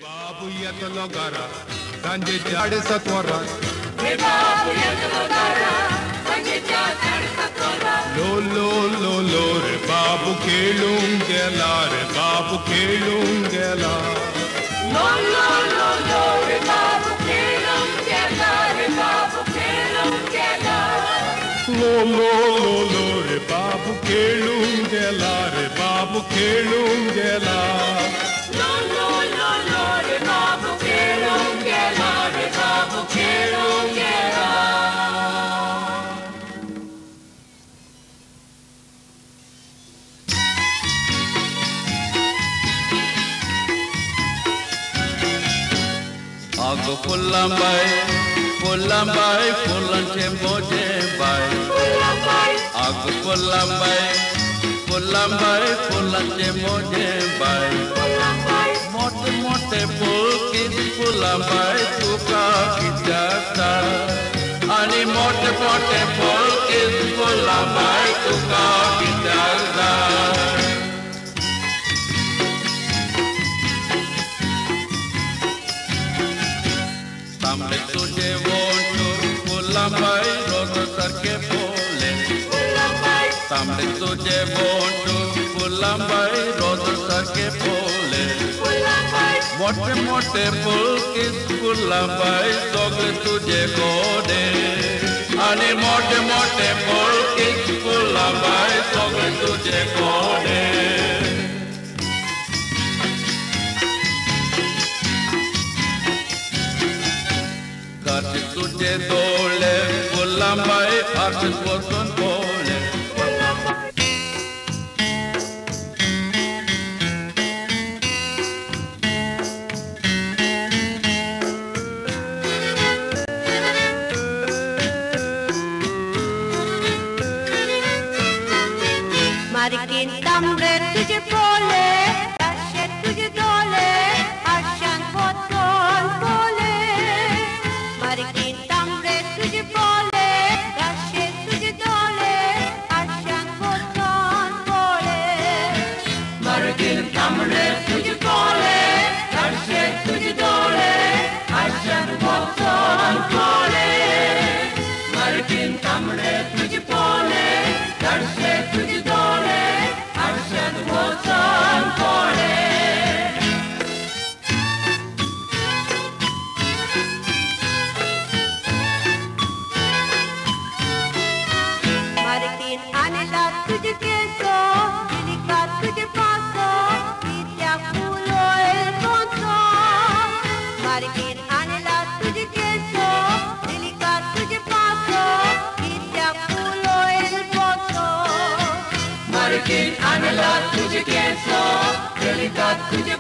Babu yatlo gara, sanje chade satwara. Re babu yatlo gara, sanje chade satwara. Lo, re babu khelungela, re babu khelungela. Lo, re babu khelungela, re babu khelungela. Lo, re babu khelungela, re babu khelungela. Lo, re babu khelungela, re babu khelungela. Ago pulambai, pulante moje bai. Ago pulambai, pulante moje bai. Mote mote pulkis pulambai tuka kijata. Ani mote mote pulkis pulambai tuka kijata. Sampai tujhe wonto pulambai rodo sarke pole. Sampai tujhe wonto pulambai rodo sarke pole. Mote mote pulkis pulambai sogle tujhe gode. Ani mote mote pulkis pulambai sogle tujhe gode. Karche tujhe dole, pulambai arshis boson pole. Marikin tamre tujhe pole, ashe tujhe dole, ashan boton pole. Marikin tamre tujhe pole, ashe tujhe dole, ashan boton pole. Marikin tamre tujhe pole, ashe tujhe dole, ashan boton pole. Marikin tamre tujhe pole, ashe tujhe dole, ashan boton pole. Marikin anila tujhe keso, dilika tujhe paso, vidya phulo el conto. Marikin anila tujhe keso, dilika tujhe paso, vidya phulo el conto. Marikin anila tujhe keso, delikat tujhe